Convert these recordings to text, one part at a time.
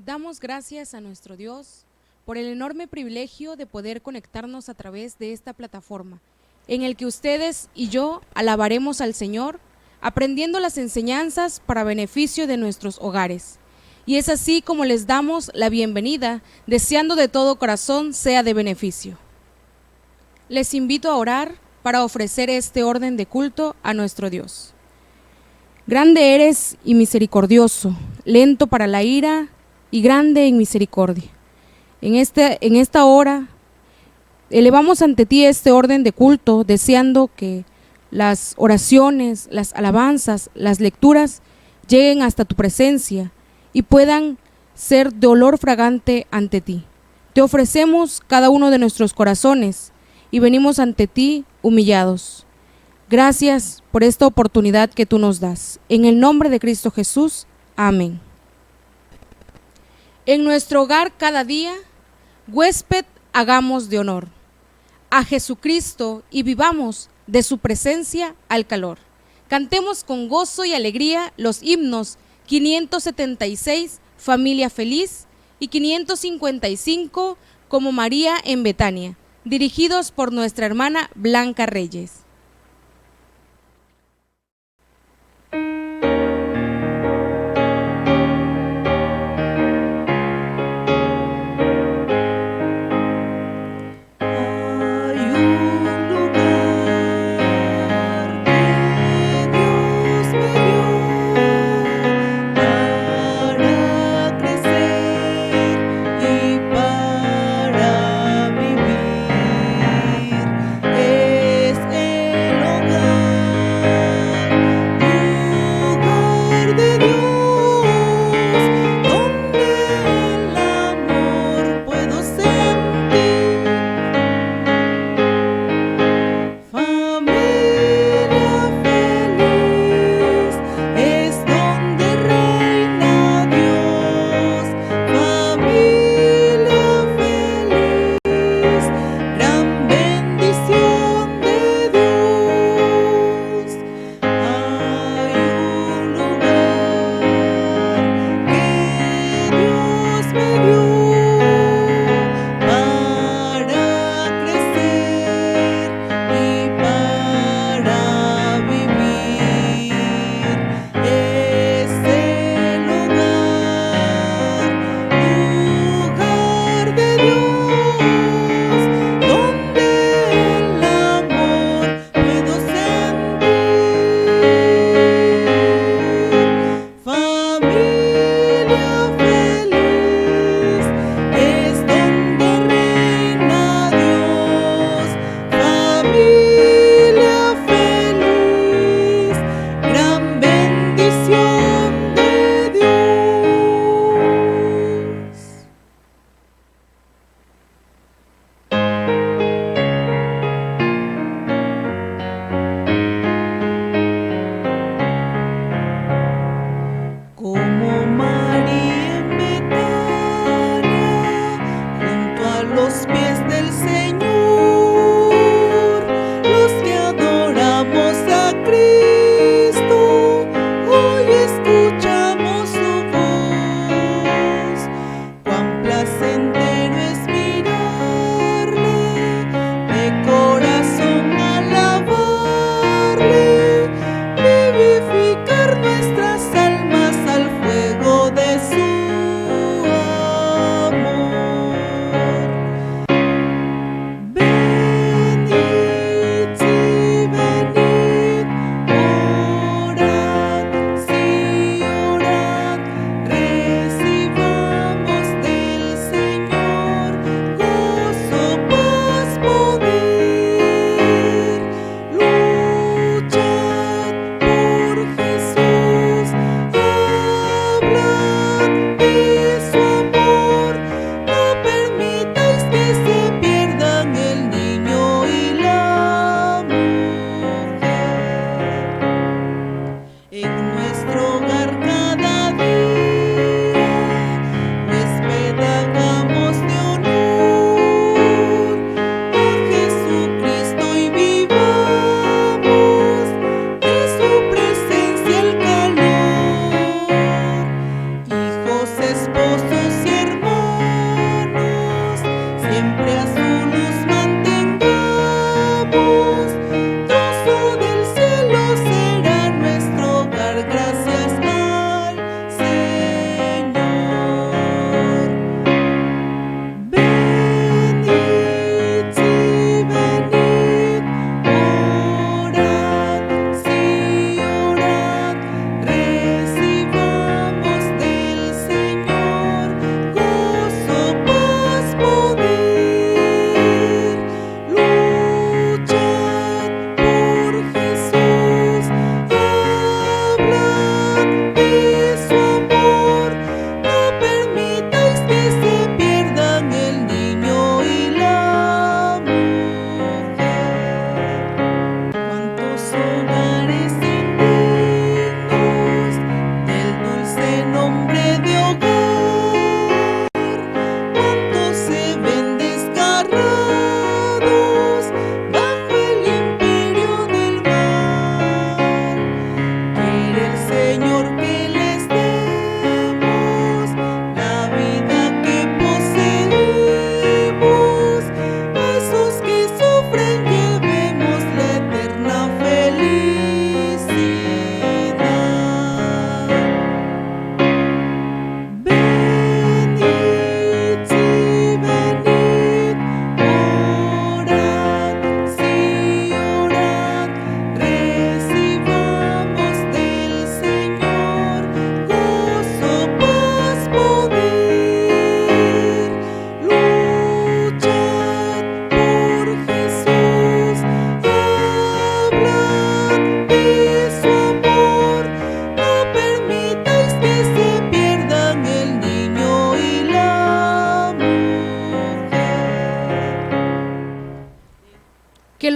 Damos gracias a nuestro Dios por el enorme privilegio de poder conectarnos a través de esta plataforma, en el que ustedes y yo alabaremos al Señor, aprendiendo las enseñanzas para beneficio de nuestros hogares. Y es así como les damos la bienvenida, deseando de todo corazón sea de beneficio. Les invito a orar para ofrecer este orden de culto a nuestro Dios. Grande eres y misericordioso, lento para la ira y grande en misericordia. En esta hora elevamos ante ti este orden de culto, deseando que las oraciones, las alabanzas, las lecturas lleguen hasta tu presencia y puedan ser de olor fragante ante ti. Te ofrecemos cada uno de nuestros corazones y venimos ante ti humillados. Gracias por esta oportunidad que tú nos das. En el nombre de Cristo Jesús, amén. En nuestro hogar cada día, huésped, hagamos de honor a Jesucristo y vivamos de su presencia al calor. Cantemos con gozo y alegría los himnos 576, Familia Feliz, y 555, Como María en Betania, dirigidos por nuestra hermana Blanca Reyes.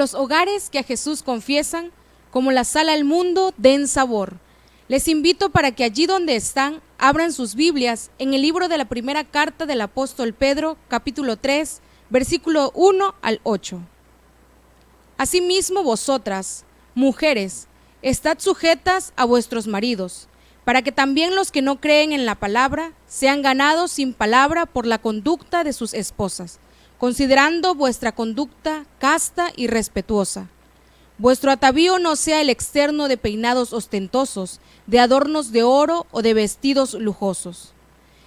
los hogares que a Jesús confiesan, como la sal al mundo, den sabor. Les invito para que allí donde están, abran sus Biblias en el libro de la primera carta del apóstol Pedro, capítulo 3, versículo 1 al 8. Asimismo vosotras, mujeres, estad sujetas a vuestros maridos, para que también los que no creen en la palabra sean ganados sin palabra por la conducta de sus esposas, considerando vuestra conducta casta y respetuosa. Vuestro atavío no sea el externo de peinados ostentosos, de adornos de oro o de vestidos lujosos,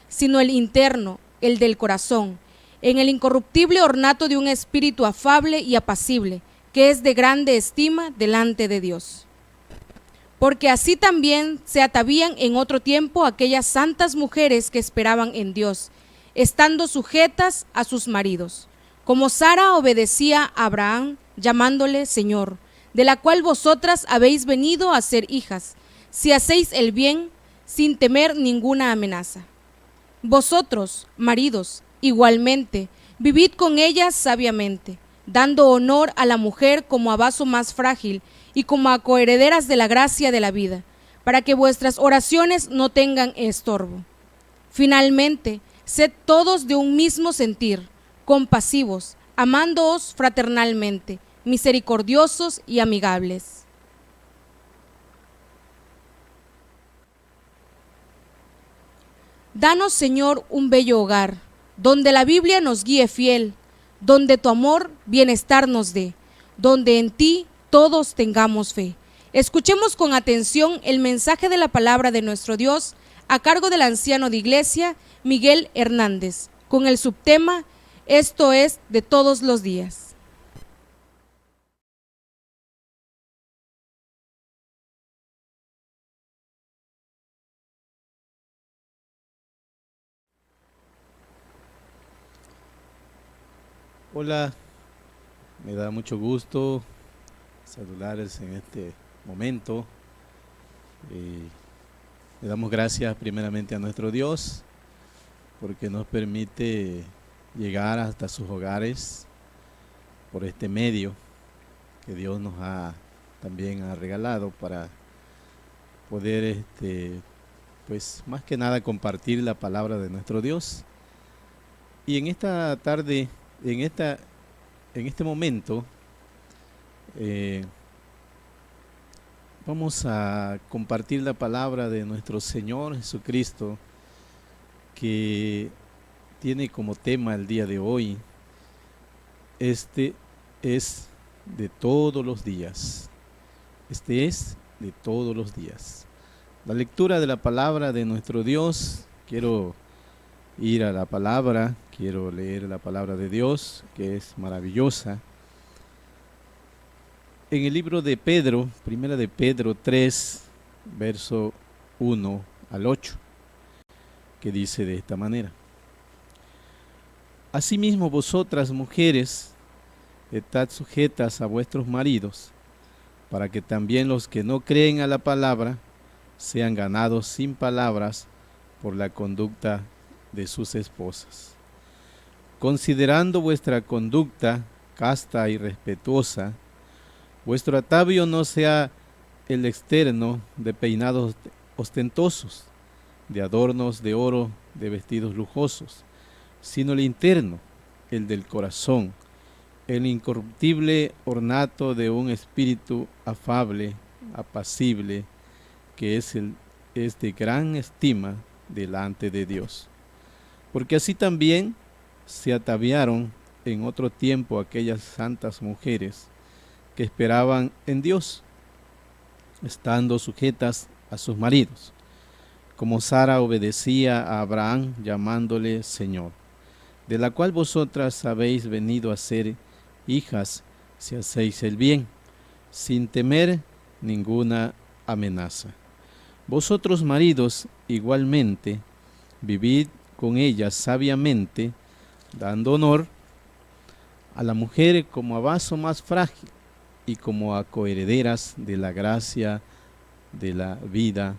sino el interno, el del corazón, en el incorruptible ornato de un espíritu afable y apacible, que es de grande estima delante de Dios. Porque así también se atavían en otro tiempo aquellas santas mujeres que esperaban en Dios, estando sujetas a sus maridos, como Sara obedecía a Abraham, llamándole Señor, de la cual vosotras habéis venido a ser hijas, si hacéis el bien, sin temer ninguna amenaza. Vosotros, maridos, igualmente, vivid con ellas sabiamente, dando honor a la mujer como a vaso más frágil y como a coherederas de la gracia de la vida, para que vuestras oraciones no tengan estorbo. Finalmente, sed todos de un mismo sentir, compasivos, amándoos fraternalmente, misericordiosos y amigables. Danos, Señor, un bello hogar, donde la Biblia nos guíe fiel, donde tu amor bienestar nos dé, donde en ti todos tengamos fe. Escuchemos con atención el mensaje de la palabra de nuestro Dios a cargo del anciano de iglesia Miguel Hernández, con el subtema Esto es de todos los días. Hola, me da mucho gusto saludarles en este momento. Le damos gracias primeramente a nuestro Dios porque nos permite llegar hasta sus hogares por este medio que Dios nos ha también ha regalado para poder pues más que nada compartir la palabra de nuestro Dios. Y en esta tarde, en este momento, vamos a compartir la palabra de nuestro Señor Jesucristo, que tiene como tema el día de hoy, este es de todos los días. Este es de todos los días. La lectura de la palabra de nuestro Dios, quiero ir a la palabra, quiero leer la palabra de Dios, que es maravillosa. En el libro de Pedro, primera de Pedro 3, verso 1 al 8, que dice de esta manera: Asimismo vosotras, mujeres, estad sujetas a vuestros maridos, para que también los que no creen a la palabra sean ganados sin palabras por la conducta de sus esposas, considerando vuestra conducta casta y respetuosa. Vuestro atavio no sea el externo de peinados ostentosos, de adornos de oro, de vestidos lujosos, sino el interno, el del corazón, el incorruptible ornato de un espíritu afable, apacible, que es de gran estima delante de Dios. Porque así también se ataviaron en otro tiempo aquellas santas mujeres que esperaban en Dios, estando sujetas a sus maridos, como Sara obedecía a Abraham, llamándole Señor, de la cual vosotras habéis venido a ser hijas si hacéis el bien, sin temer ninguna amenaza. Vosotros, maridos, igualmente, vivid con ellas sabiamente, dando honor a la mujer como a vaso más frágil y como a coherederas de la gracia de la vida,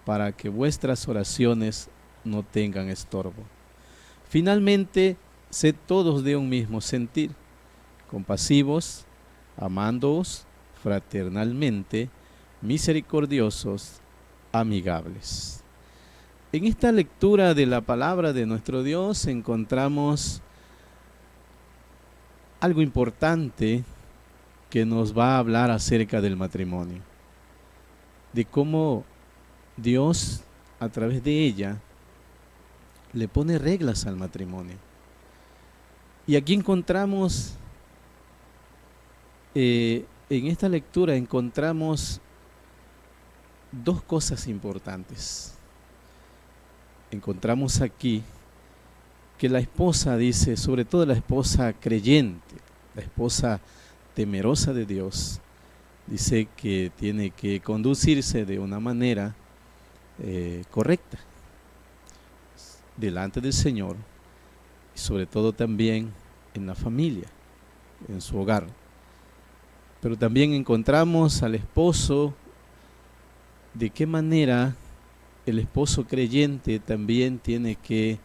para que vuestras oraciones no tengan estorbo. Finalmente, sed todos de un mismo sentir, compasivos, amándoos fraternalmente, misericordiosos, amigables. En esta lectura de la palabra de nuestro Dios encontramos algo importante que nos va a hablar acerca del matrimonio, de cómo Dios a través de ella le pone reglas al matrimonio. Y aquí encontramos, en esta lectura encontramos dos cosas importantes. Encontramos aquí que la esposa dice, sobre todo la esposa creyente, la esposa temerosa de Dios, dice que tiene que conducirse de una manera correcta delante del Señor y sobre todo también en la familia, en su hogar. Pero también encontramos al esposo, de qué manera el esposo creyente también tiene que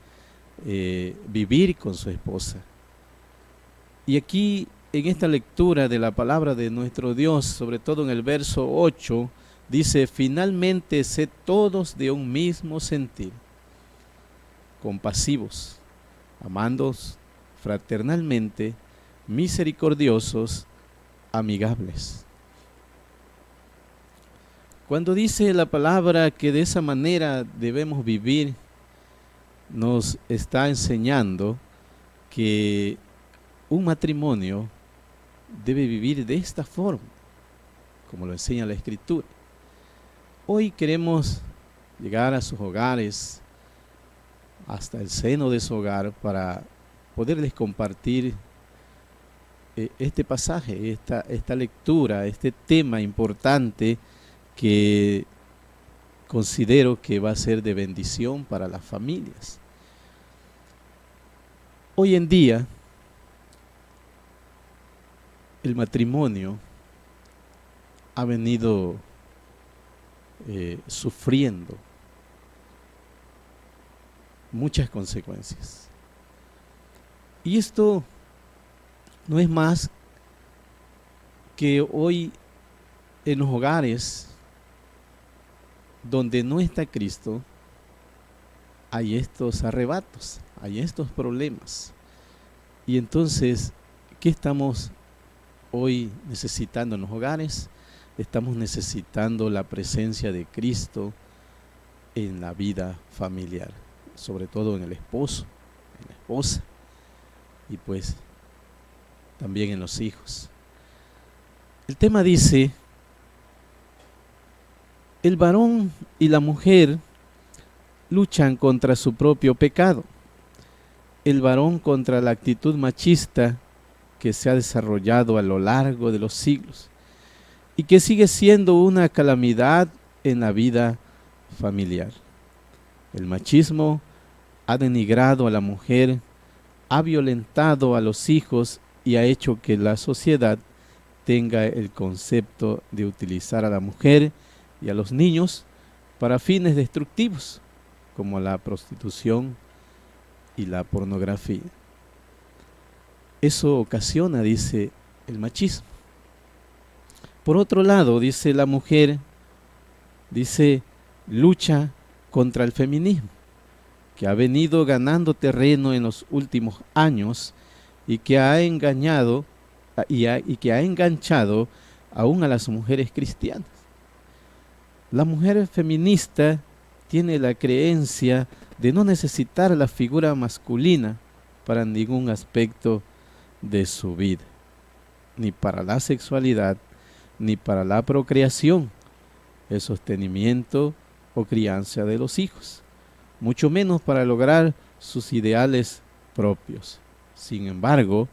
vivir con su esposa. Y aquí en esta lectura de la palabra de nuestro Dios, sobre todo en el verso 8, dice: finalmente sed todos de un mismo sentir, compasivos, amándoos fraternalmente, misericordiosos, amigables. Cuando dice la palabra que de esa manera debemos vivir, nos está enseñando que un matrimonio debe vivir de esta forma, como lo enseña la Escritura. Hoy queremos llegar a sus hogares, hasta el seno de su hogar, para poderles compartir este pasaje, esta lectura, este tema importante que considero que va a ser de bendición para las familias. Hoy en día, el matrimonio ha venido sufriendo muchas consecuencias. Y esto no es más que hoy en los hogares donde no está Cristo, hay estos arrebatos, hay estos problemas. Y entonces, ¿qué estamos hoy necesitando en los hogares? Estamos necesitando la presencia de Cristo en la vida familiar, sobre todo en el esposo, en la esposa y pues también en los hijos. El tema dice: el varón y la mujer luchan contra su propio pecado. El varón contra la actitud machista que se ha desarrollado a lo largo de los siglos y que sigue siendo una calamidad en la vida familiar. El machismo ha denigrado a la mujer, ha violentado a los hijos y ha hecho que la sociedad tenga el concepto de utilizar a la mujer y a los niños para fines destructivos, como la prostitución y la pornografía. Eso ocasiona, dice, el machismo. Por otro lado, dice la mujer, dice, lucha contra el feminismo, que ha venido ganando terreno en los últimos años y que ha engañado y que ha enganchado aún a las mujeres cristianas. La mujer feminista tiene la creencia de no necesitar la figura masculina para ningún aspecto de su vida, ni para la sexualidad, ni para la procreación, el sostenimiento o crianza de los hijos, mucho menos para lograr sus ideales propios. Sin embargo,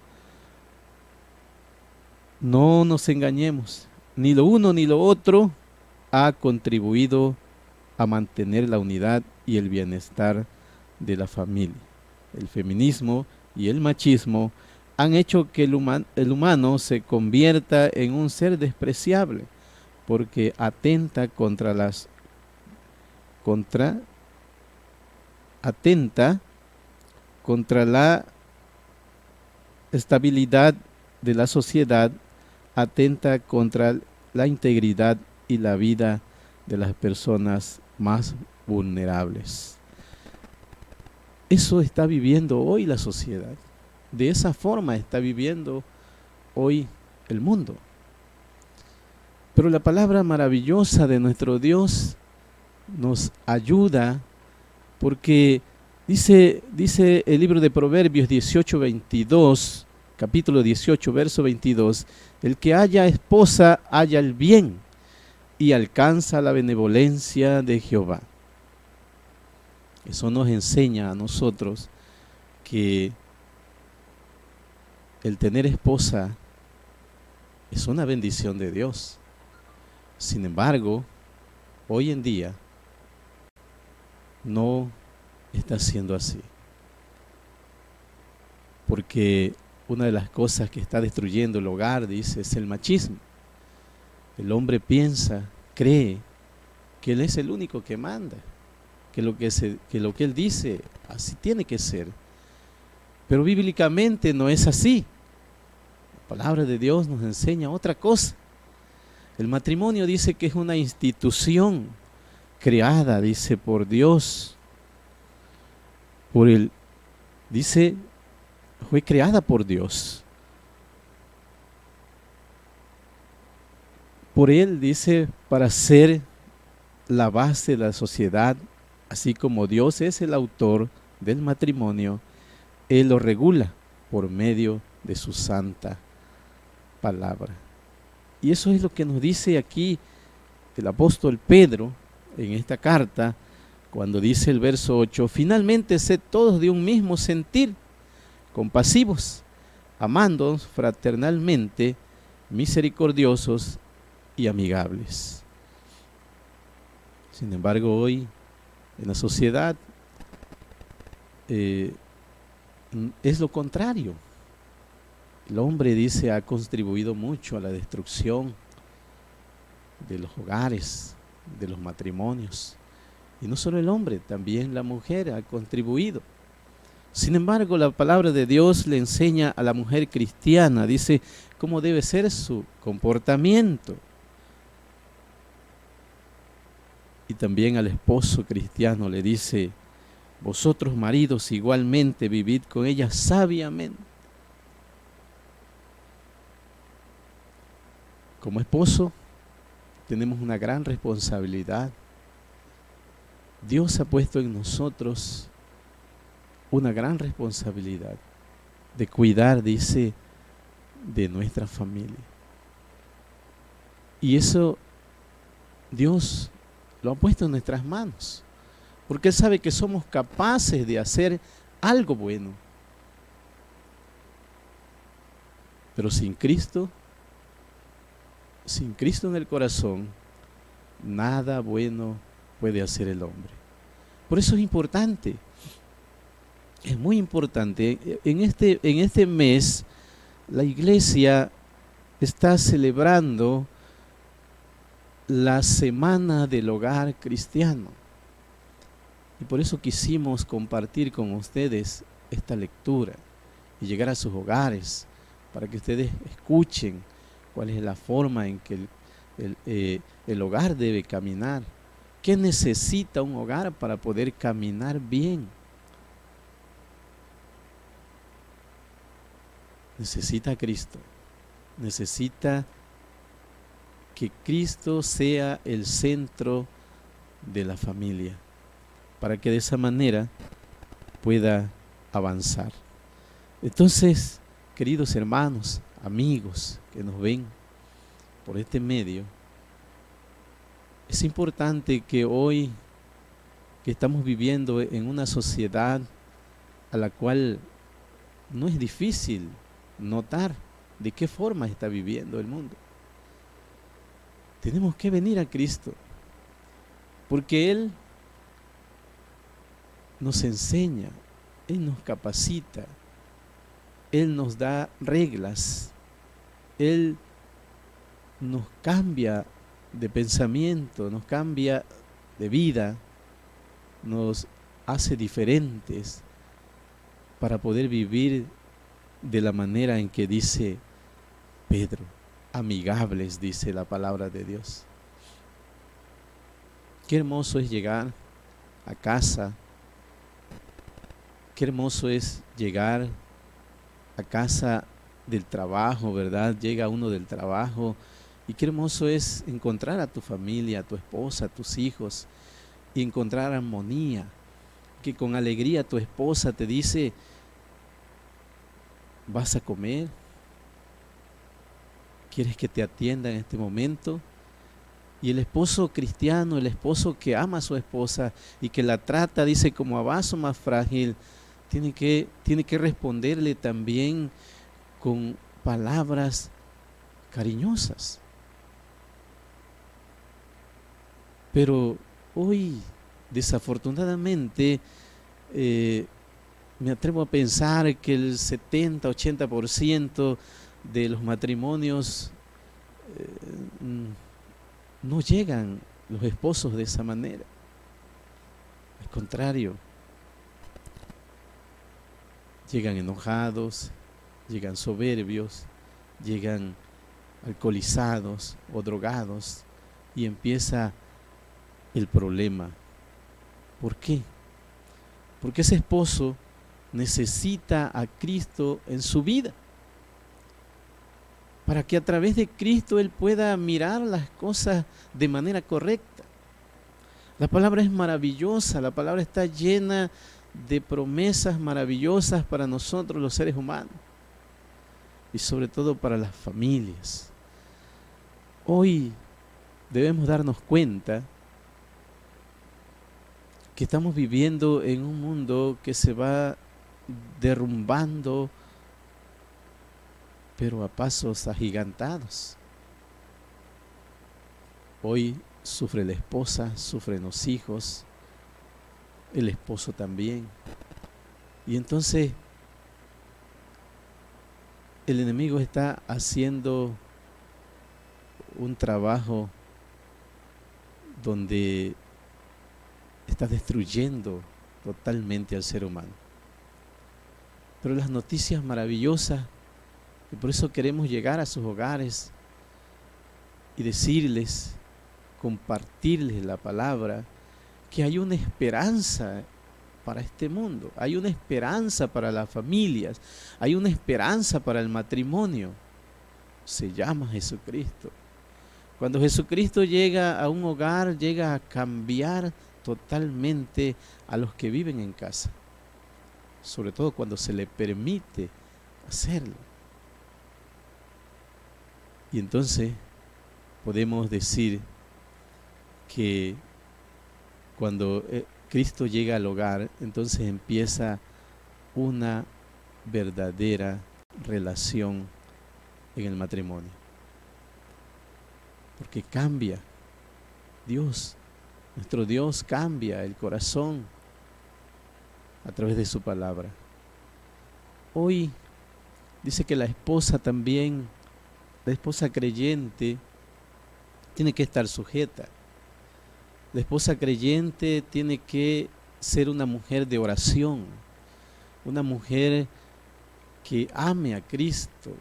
no nos engañemos, ni lo uno ni lo otro ha contribuido a mantener la unidad y el bienestar de la familia. El feminismo y el machismo han hecho que el humano se convierta en un ser despreciable, porque atenta contra la estabilidad de la sociedad atenta contra la integridad y la vida de las personas más vulnerables. Eso está viviendo hoy la sociedad. De esa forma está viviendo hoy el mundo. Pero la palabra maravillosa de nuestro Dios nos ayuda porque dice el libro de Proverbios 18:22, capítulo 18, verso 22, el que haya esposa halla el bien y alcanza la benevolencia de Jehová. Eso nos enseña a nosotros que el tener esposa es una bendición de Dios. Sin embargo, hoy en día no está siendo así. Porque una de las cosas que está destruyendo el hogar, dice, es el machismo. El hombre piensa, cree que él es el único que manda, que lo que él dice, así tiene que ser. Pero bíblicamente no es así. La palabra de Dios nos enseña otra cosa. El matrimonio dice que es una institución creada, dice, por Dios. Dice, fue creada por Dios. Por Él, dice, para ser la base de la sociedad, así como Dios es el autor del matrimonio, Él lo regula por medio de su santa palabra. Y eso es lo que nos dice aquí el apóstol Pedro en esta carta, cuando dice el verso 8, finalmente sed todos de un mismo sentir, compasivos, amándonos fraternalmente, misericordiosos y amigables. Sin embargo, hoy en la sociedad es lo contrario. El hombre, dice, ha contribuido mucho a la destrucción de los hogares, de los matrimonios. Y no solo el hombre, también la mujer ha contribuido. Sin embargo, la palabra de Dios le enseña a la mujer cristiana, dice, cómo debe ser su comportamiento. Y también al esposo cristiano le dice, vosotros maridos igualmente vivid con ella sabiamente. Como esposo tenemos una gran responsabilidad. Dios ha puesto en nosotros una gran responsabilidad de cuidar, dice, de nuestra familia. Y eso Dios lo ha puesto en nuestras manos, porque Él sabe que somos capaces de hacer algo bueno. Pero sin Cristo en el corazón, nada bueno puede hacer el hombre. Por eso es importante, es muy importante. En este mes, la iglesia está celebrando la Semana del Hogar Cristiano. Y por eso quisimos compartir con ustedes esta lectura y llegar a sus hogares para que ustedes escuchen cuál es la forma en que el hogar debe caminar. ¿Qué necesita un hogar para poder caminar bien? Necesita a Cristo. Necesita que Cristo sea el centro de la familia, para que de esa manera pueda avanzar. Entonces, queridos hermanos, amigos que nos ven por este medio, es importante que hoy, que estamos viviendo en una sociedad a la cual no es difícil notar de qué forma está viviendo el mundo, tenemos que venir a Cristo, porque Él nos enseña, Él nos capacita, Él nos da reglas, Él nos cambia de pensamiento, nos cambia de vida, nos hace diferentes para poder vivir de la manera en que dice Pedro. amigables, dice la palabra de Dios. Qué hermoso es llegar a casa. Qué hermoso es llegar a casa del trabajo, ¿verdad? Llega uno del trabajo y qué hermoso es encontrar a tu familia, a tu esposa, a tus hijos y encontrar armonía. Que con alegría tu esposa te dice, ¿vas a comer? ¿Quieres que te atienda en este momento? Y el esposo cristiano, el esposo que ama a su esposa y que la trata, dice, como a vaso más frágil, tiene que responderle también con palabras cariñosas. Pero hoy, desafortunadamente, me atrevo a pensar que el 70-80% de los matrimonios no llegan los esposos de esa manera. Al contrario, llegan enojados, llegan soberbios, llegan alcoholizados o drogados y empieza el problema. ¿Por qué? Porque ese esposo necesita a Cristo en su vida, para que a través de Cristo él pueda mirar las cosas de manera correcta. La palabra es maravillosa, la palabra está llena de promesas maravillosas para nosotros los seres humanos y sobre todo para las familias. Hoy debemos darnos cuenta que estamos viviendo en un mundo que se va derrumbando, pero a pasos agigantados. Hoy sufre la esposa, sufren los hijos, el esposo también. Y entonces el enemigo está haciendo un trabajo donde está destruyendo totalmente al ser humano. Pero las noticias maravillosas, y por eso queremos llegar a sus hogares y decirles, compartirles la palabra, que hay una esperanza para este mundo, hay una esperanza para las familias, hay una esperanza para el matrimonio. Se llama Jesucristo. Cuando Jesucristo llega a un hogar, llega a cambiar totalmente a los que viven en casa, sobre todo cuando se le permite hacerlo. Y entonces podemos decir que cuando Cristo llega al hogar, entonces empieza una verdadera relación en el matrimonio. Porque cambia Dios, nuestro Dios cambia el corazón a través de su palabra. Hoy dice que la esposa también, la esposa creyente, tiene que estar sujeta. La esposa creyente tiene que ser una mujer de oración, una mujer que ame a Cristo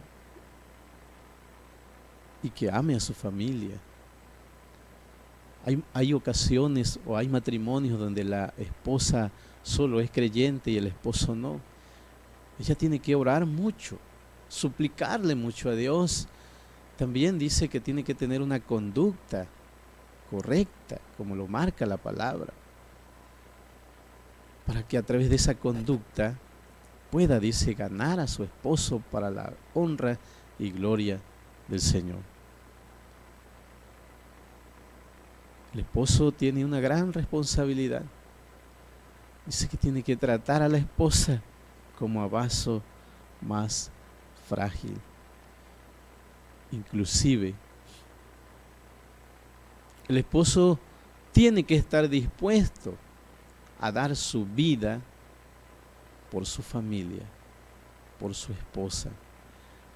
y que ame a su familia. Hay ocasiones o hay matrimonios donde la esposa solo es creyente y el esposo no. Ella tiene que orar mucho, suplicarle mucho a Dios. También dice que tiene que tener una conducta correcta, como lo marca la palabra, para que a través de esa conducta pueda, dice, ganar a su esposo para la honra y gloria del Señor. El esposo tiene una gran responsabilidad. Dice que tiene que tratar a la esposa como a vaso más frágil. Inclusive, el esposo tiene que estar dispuesto a dar su vida por su familia, por su esposa.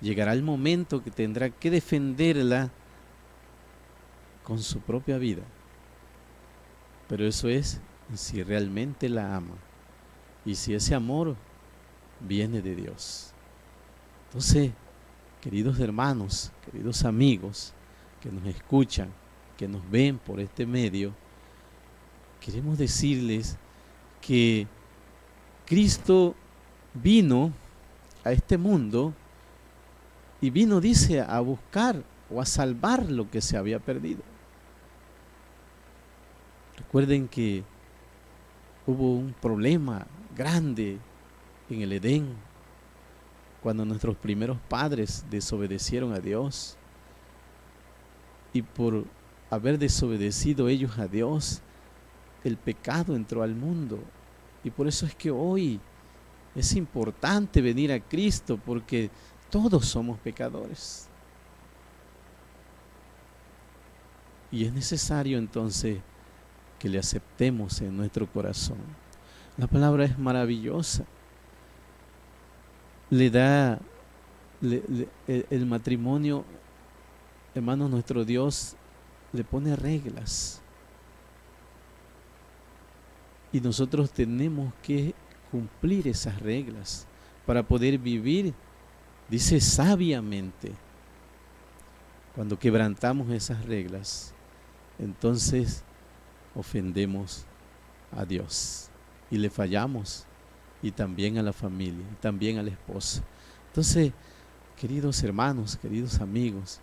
Llegará el momento que tendrá que defenderla con su propia vida. Pero eso es si realmente la ama y si ese amor viene de Dios. Entonces, queridos hermanos, queridos amigos que nos escuchan, que nos ven por este medio, queremos decirles que Cristo vino a este mundo y vino, dice, a buscar o a salvar lo que se había perdido. Recuerden que hubo un problema grande en el Edén cuando nuestros primeros padres desobedecieron a Dios, y por haber desobedecido ellos a Dios, el pecado entró al mundo. Y por eso es que hoy es importante venir a Cristo, porque todos somos pecadores. Y es necesario entonces que le aceptemos en nuestro corazón. La palabra es maravillosa. El matrimonio, hermanos, nuestro Dios le pone reglas. Y nosotros tenemos que cumplir esas reglas para poder vivir, dice, sabiamente. Cuando quebrantamos esas reglas, entonces ofendemos a Dios y le fallamos, y también a la familia, y también a la esposa. Entonces, queridos hermanos, queridos amigos,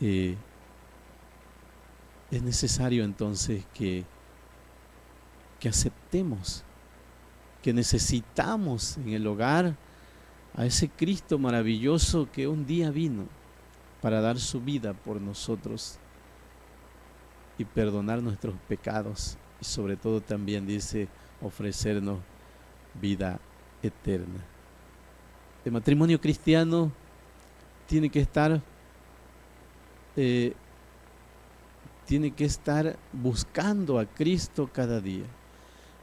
es necesario entonces que aceptemos que necesitamos en el hogar a ese Cristo maravilloso que un día vino para dar su vida por nosotros y perdonar nuestros pecados, y sobre todo también, dice, ofrecernos vida eterna. El matrimonio cristiano tiene que estar buscando a Cristo cada día.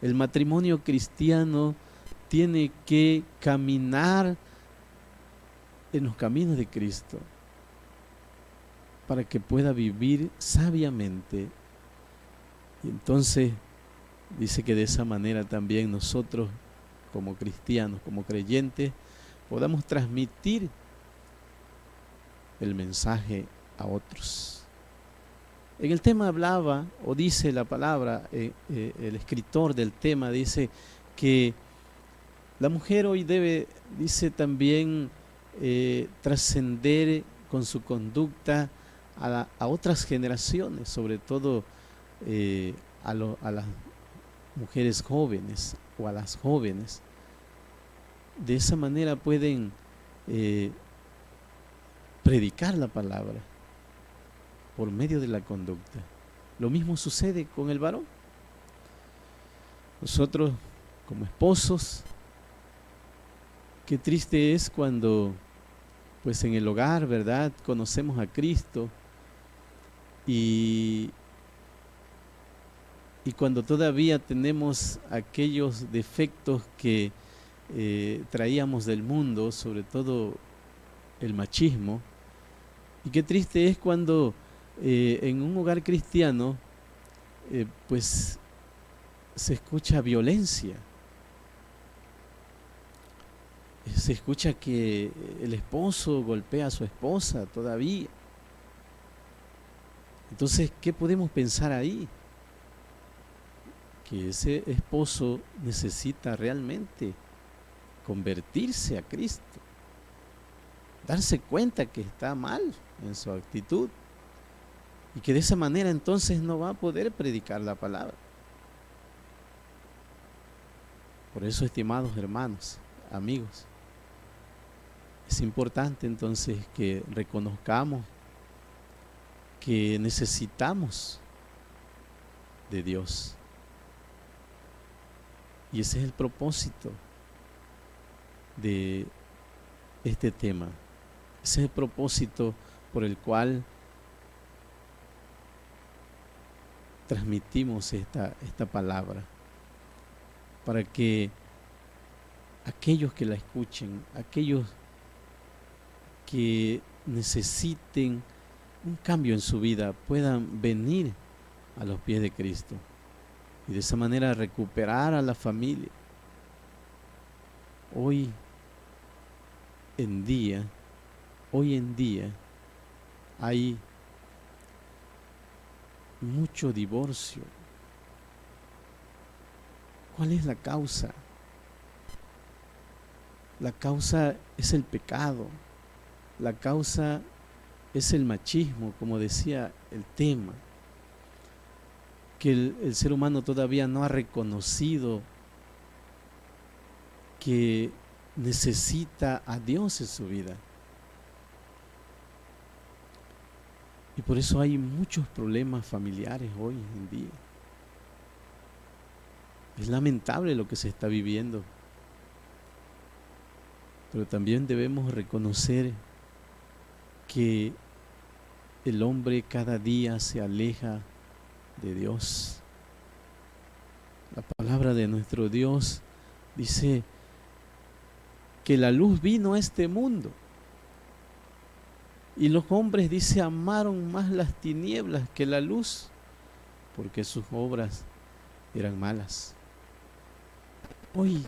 El matrimonio cristiano tiene que caminar en los caminos de Cristo para que pueda vivir sabiamente. Y entonces dice que de esa manera también nosotros, como cristianos, como creyentes, podamos transmitir el mensaje a otros. En el tema hablaba, o dice la palabra, el escritor del tema dice que la mujer hoy debe, dice también, trascender con su conducta a otras generaciones, sobre todo a las mujeres jóvenes o a las jóvenes. De esa manera pueden predicar la palabra por medio de la conducta. Lo mismo sucede con el varón. Nosotros, como esposos, qué triste es cuando, pues en el hogar, ¿verdad?, conocemos a Cristo y cuando todavía tenemos aquellos defectos que traíamos del mundo, sobre todo el machismo. Y qué triste es cuando en un hogar cristiano pues se escucha violencia, se escucha que el esposo golpea a su esposa todavía. Entonces, ¿qué podemos pensar ahí? Que ese esposo necesita realmente convertirse a Cristo, darse cuenta que está mal en su actitud, y que de esa manera entonces no va a poder predicar la palabra. Por eso, estimados hermanos, amigos, es importante entonces que reconozcamos que necesitamos de Dios. Y ese es el propósito de este tema. Ese es el propósito por el cual transmitimos esta palabra, para que aquellos que la escuchen, aquellos que necesiten un cambio en su vida, puedan venir a los pies de Cristo y de esa manera recuperar a la familia. Hoy en día hoy en día hay mucho divorcio. ¿Cuál es la causa? La causa es el pecado. La causa es el machismo, como decía el tema, que el ser humano todavía no ha reconocido que necesita a Dios en su vida. Y por eso hay muchos problemas familiares hoy en día. Es lamentable lo que se está viviendo, pero también debemos reconocer que el hombre cada día se aleja de Dios. La palabra de nuestro Dios dice que la luz vino a este mundo y los hombres, dice, amaron más las tinieblas que la luz, porque sus obras eran malas. Hoy,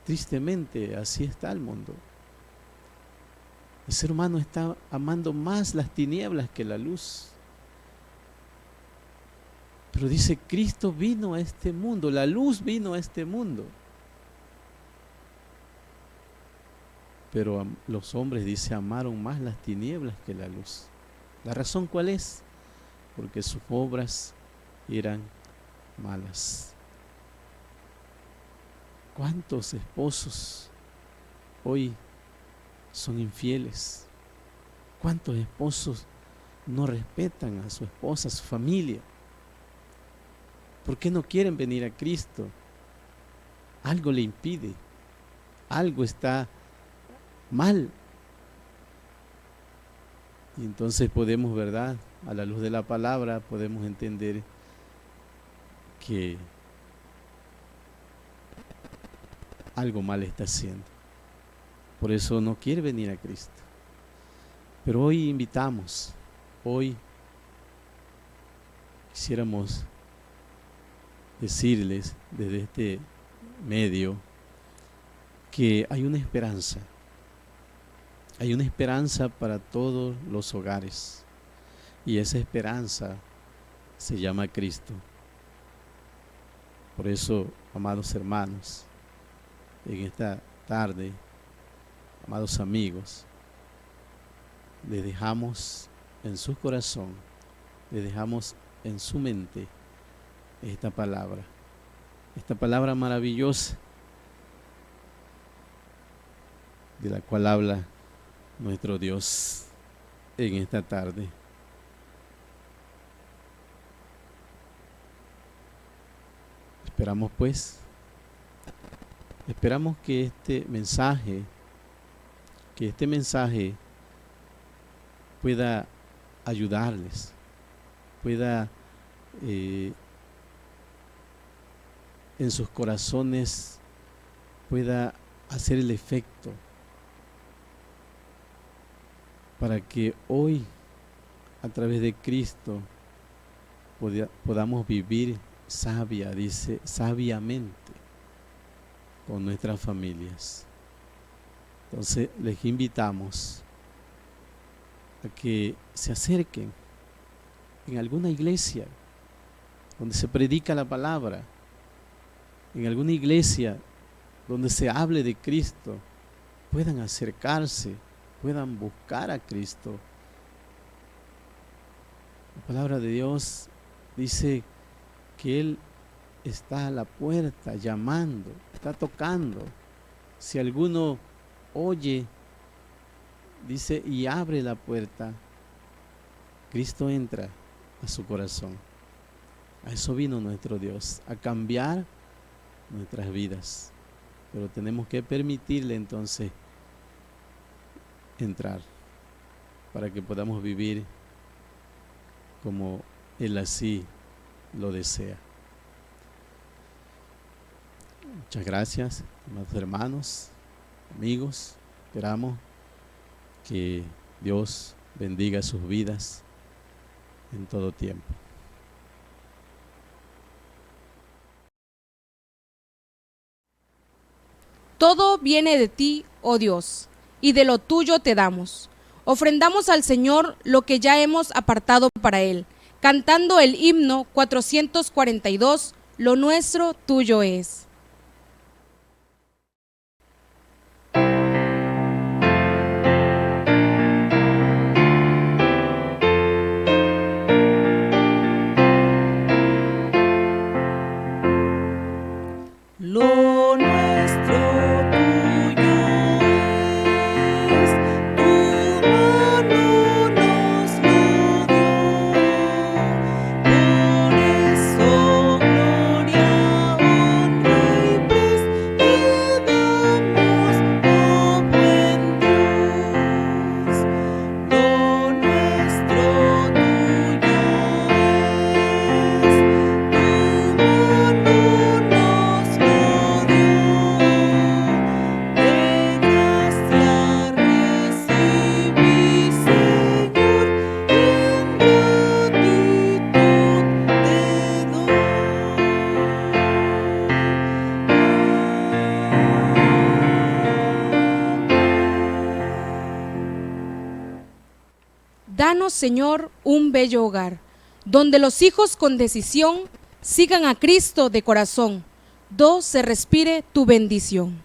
tristemente, así está el mundo. El ser humano está amando más las tinieblas que la luz. Pero dice, Cristo vino a este mundo, la luz vino a este mundo. Pero los hombres, dice, amaron más las tinieblas que la luz. ¿La razón cuál es? Porque sus obras eran malas. ¿Cuántos esposos hoy son infieles? ¿Cuántos esposos no respetan a su esposa, a su familia? ¿Por qué no quieren venir a Cristo? Algo le impide, algo está mal. Y entonces podemos, ¿verdad?, a la luz de la palabra, podemos entender que algo mal está haciendo. Por eso no quiere venir a Cristo. Pero hoy invitamos, hoy quisiéramos decirles desde este medio que hay una esperanza. Hay una esperanza para todos los hogares. Y esa esperanza se llama Cristo. Por eso, amados hermanos, en esta tarde, amados amigos, les dejamos en su corazón, les dejamos en su mente esta palabra maravillosa de la cual habla nuestro Dios en esta tarde. Esperamos que este mensaje pueda ayudarles, pueda en sus corazones pueda hacer el efecto para que hoy, a través de Cristo, podamos vivir sabiamente con nuestras familias. Entonces les invitamos a que se acerquen en alguna iglesia donde se predica la palabra, en alguna iglesia donde se hable de Cristo, puedan acercarse, puedan buscar a Cristo. La palabra de Dios dice que Él está a la puerta llamando, está tocando. Si alguno oye, dice, y abre la puerta, Cristo entra a su corazón. A eso vino nuestro Dios, a cambiar nuestras vidas. Pero tenemos que permitirle entonces entrar para que podamos vivir como Él así lo desea. Muchas gracias, amados hermanos, amigos. Esperamos que Dios bendiga sus vidas en todo tiempo. Todo viene de ti, oh Dios, y de lo tuyo te damos. ofrendamos al Señor lo que ya hemos apartado para Él, cantando el himno 442, lo nuestro tuyo es. Lo nuestro tuyo es, tu mano nos lo dio. Por eso gloria, honra y paz te damos, oh buen Dios. Lo nuestro tuyo es, tu mano nos lo dio. De gracia recibí, Señor, y en gratitud te doy. Danos, Señor, un bello hogar, donde los hijos con decisión sigan a Cristo de corazón, do se respire tu bendición.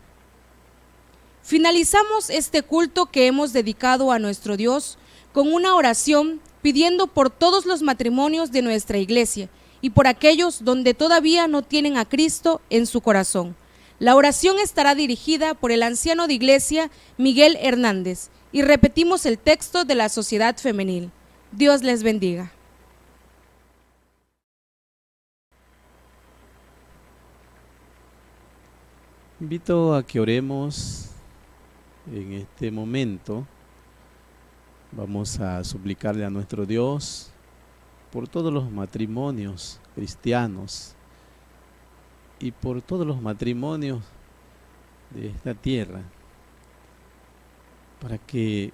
Finalizamos este culto que hemos dedicado a nuestro Dios con una oración pidiendo por todos los matrimonios de nuestra iglesia y por aquellos donde todavía no tienen a Cristo en su corazón. La oración estará dirigida por el anciano de iglesia Miguel Hernández y repetimos el texto de la Sociedad Femenil. Dios les bendiga. Invito a que oremos en este momento. Vamos a suplicarle a nuestro Dios por todos los matrimonios cristianos y por todos los matrimonios de esta tierra, para que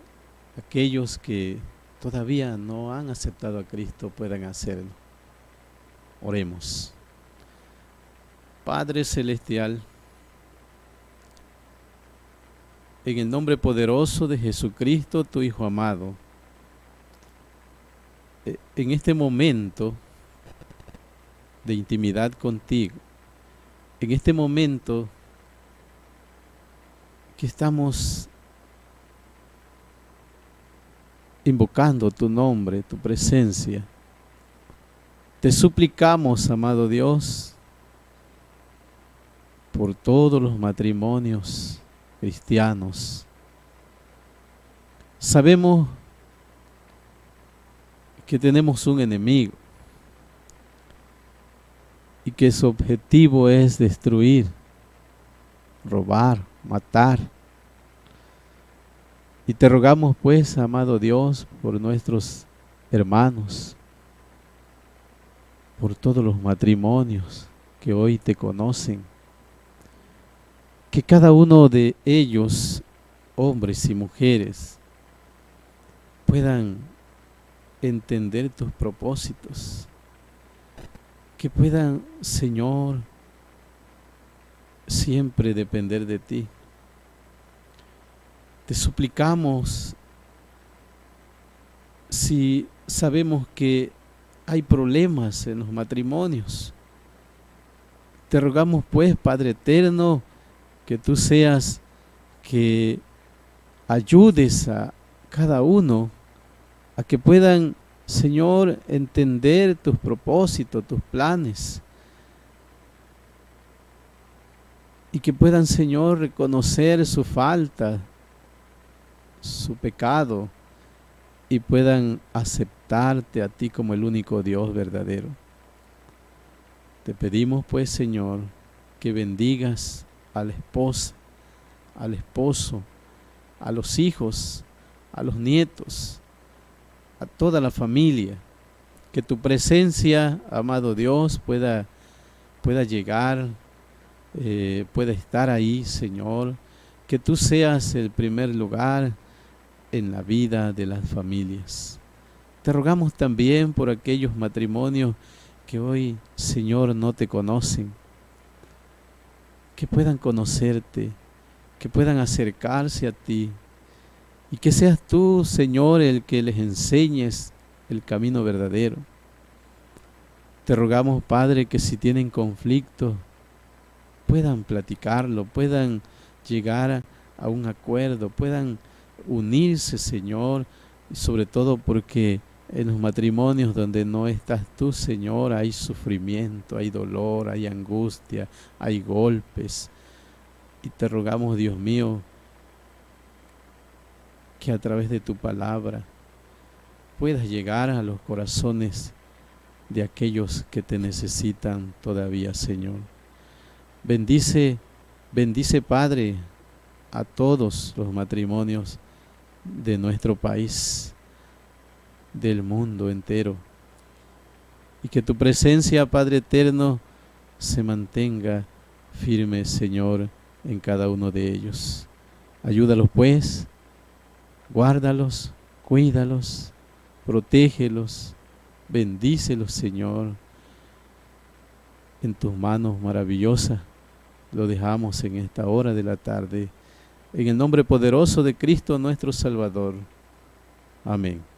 aquellos que todavía no han aceptado a Cristo puedan hacerlo. Oremos. Padre Celestial, en el nombre poderoso de Jesucristo, tu Hijo amado, en este momento de intimidad contigo, en este momento que estamos invocando tu nombre, tu presencia, te suplicamos, amado Dios, por todos los matrimonios cristianos. Sabemos que tenemos un enemigo y que su objetivo es destruir, robar, matar. Y te rogamos pues, amado Dios, por nuestros hermanos, por todos los matrimonios que hoy te conocen, que cada uno de ellos, hombres y mujeres, puedan entender tus propósitos, que puedan, Señor, siempre depender de ti. Te suplicamos, si sabemos que hay problemas en los matrimonios, te rogamos pues, Padre eterno, que tú seas que ayudes a cada uno a que puedan, Señor, entender tus propósitos, tus planes, y que puedan, Señor, reconocer su falta, su pecado, y puedan aceptarte a ti como el único Dios verdadero. Te pedimos pues, Señor, que bendigas a la esposa, al esposo, a los hijos, a los nietos, a toda la familia, que tu presencia, amado Dios, pueda llegar, pueda estar ahí, Señor, que tú seas el primer lugar en la vida de las familias. Te rogamos también por aquellos matrimonios que hoy, Señor, no te conocen, que puedan conocerte, que puedan acercarse a ti Y que seas tú, Señor, el que les enseñes el camino verdadero. Te rogamos, Padre, que si tienen conflicto, puedan platicarlo, puedan llegar a un acuerdo, puedan unirse, Señor, y sobre todo porque en los matrimonios donde no estás tú, Señor, hay sufrimiento, hay dolor, hay angustia, hay golpes. Y te rogamos, Dios mío, que a través de tu palabra puedas llegar a los corazones de aquellos que te necesitan todavía, Señor. Bendice, Padre, a todos los matrimonios de nuestro país, del mundo entero. Y que tu presencia, Padre eterno, se mantenga firme, Señor, en cada uno de ellos. Ayúdalos, pues, guárdalos, cuídalos, protégelos, bendícelos, Señor. En tus manos maravillosas lo dejamos en esta hora de la tarde. En el nombre poderoso de Cristo nuestro Salvador. Amén.